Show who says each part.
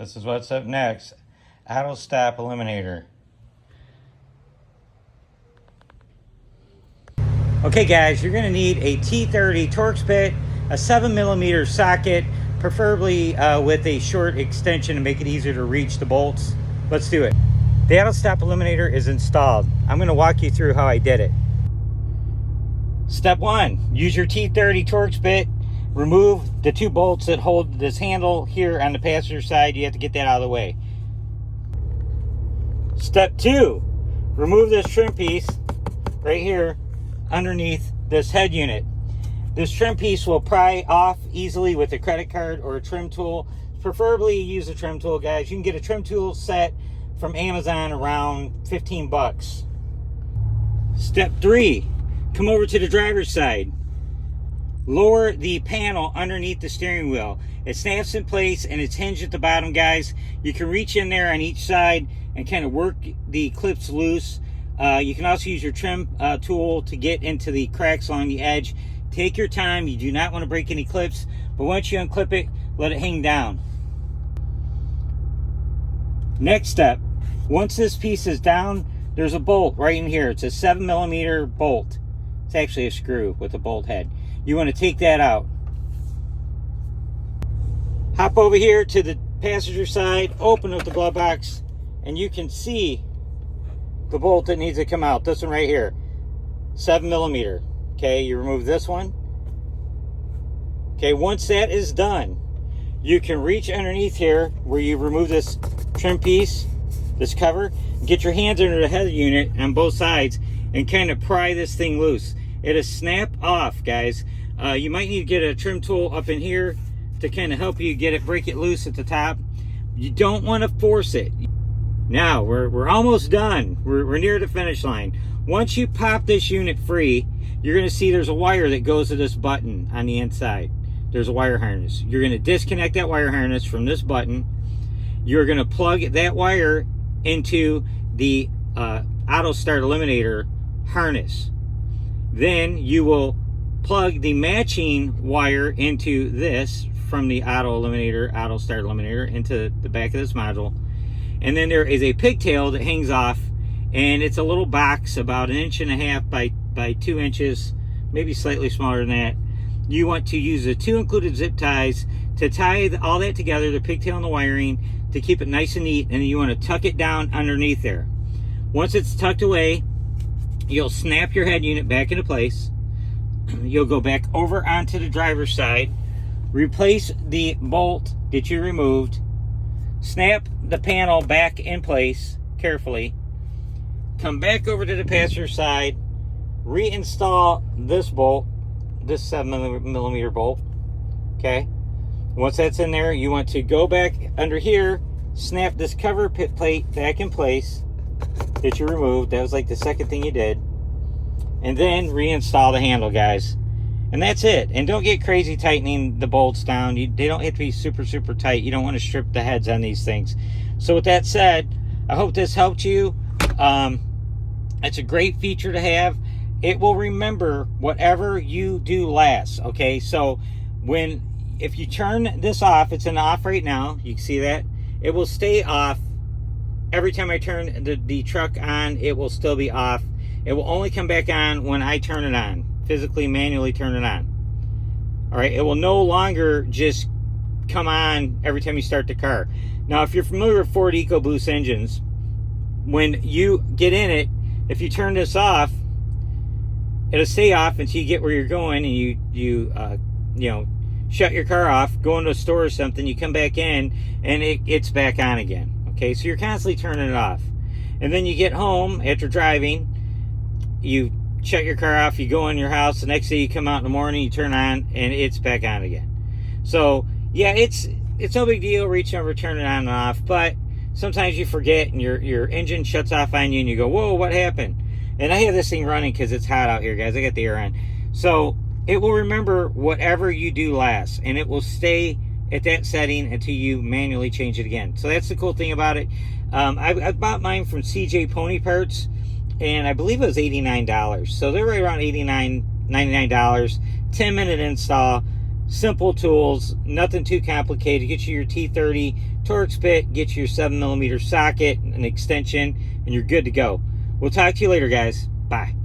Speaker 1: This is what's up next. Autostop Eliminator. Okay guys, you're gonna need a T30 Torx bit, a 7mm socket, preferably with a short extension to make it easier to reach the bolts. Let's do it. The Autostop Eliminator is installed. I'm gonna walk you through how I did it. Step 1, use your T30 Torx bit. Remove the 2 bolts that hold this handle here on the passenger side. You have to get that out of the way. Step 2, remove this trim piece right here underneath this head unit. This trim piece will pry off easily with a credit card or a trim tool. Preferably use a trim tool, guys. You can get a trim tool set from Amazon around 15 bucks. Step 3, come over to the driver's side. Lower the panel underneath the steering wheel. It snaps in place and it's hinged at the bottom, guys. You can reach in there on each side and kind of work the clips loose. You can also use your trim tool to get into the cracks along the edge. Take your time. You do not want to break any clips, but once you unclip it, let it hang down. Next step, once this piece is down, there's a bolt right in here. It's a 7mm bolt. It's actually a screw with a bolt head. You want to take that out. Hop over here to the passenger side, open up the glove box, and you can see the bolt that needs to come out. This one right here, 7mm. Okay, you remove this one. Okay, once that is done, you can reach underneath here where you remove this trim piece, this cover, get your hands under the head unit on both sides and kind of pry this thing loose. It'll snap off, guys. You might need to get a trim tool up in here to kind of help you get it, break it loose at the top. You don't want to force it. Now, we're almost done. We're near the finish line. Once you pop this unit free, you're going to see there's a wire that goes to this button on the inside. There's a wire harness. You're going to disconnect that wire harness from this button. You're going to plug that wire into the Auto Start Eliminator harness. Then you will plug the matching wire into this from the Auto Start Eliminator into the back of this module. And then there is a pigtail that hangs off, and it's a little box about 1.5 inches by 2 inches, maybe slightly smaller than that. You want to use the 2 included zip ties to tie all that together, the pigtail and the wiring, to keep it nice and neat, and then you want to tuck it down underneath there. Once it's tucked away, you'll snap your head unit back into place. You'll go back over onto the driver's side, replace the bolt that you removed, snap the panel back in place carefully, come back over to the passenger side, reinstall this bolt, this 7mm bolt. Okay, once that's in there, you want to go back under here, snap this cover plate back in place that you removed. That was like the second thing you did. And then reinstall the handle, guys. And that's it. And don't get crazy tightening the bolts down. They don't have to be super tight. You don't want to strip the heads on these things. So with that said, I hope this helped you. It's a great feature to have. It will remember whatever you do last. Okay, so if you turn this off, it's in off right now. You can see that. It will stay off. Every time I turn the truck on, it will still be off. It will only come back on when I turn it on, physically, manually turn it on. All right, it will no longer just come on every time you start the car. Now, if you're familiar with Ford EcoBoost engines, when you get in it, if you turn this off, it'll stay off until you get where you're going, and you know, shut your car off, go into a store or something, you come back in, and it's back on again. Okay, so you're constantly turning it off. And then you get home after driving, you shut your car off, you go in your house, the next day you come out in the morning, you turn on, and it's back on again. So yeah, it's no big deal reaching over, turning it on and off, but sometimes you forget and your engine shuts off on you and you go, whoa, what happened? And I have this thing running because it's hot out here, guys. I got the air on. So it will remember whatever you do last, and it will stay at that setting until you manually change it again. So that's the cool thing about it. I bought mine from CJ Pony Parts, and I believe it was $89. So they're right around $99, $99. 10-minute install. Simple tools, nothing too complicated. Get you your T30 Torx bit, get you your 7mm socket, an extension, and you're good to go. We'll talk to you later, guys. Bye.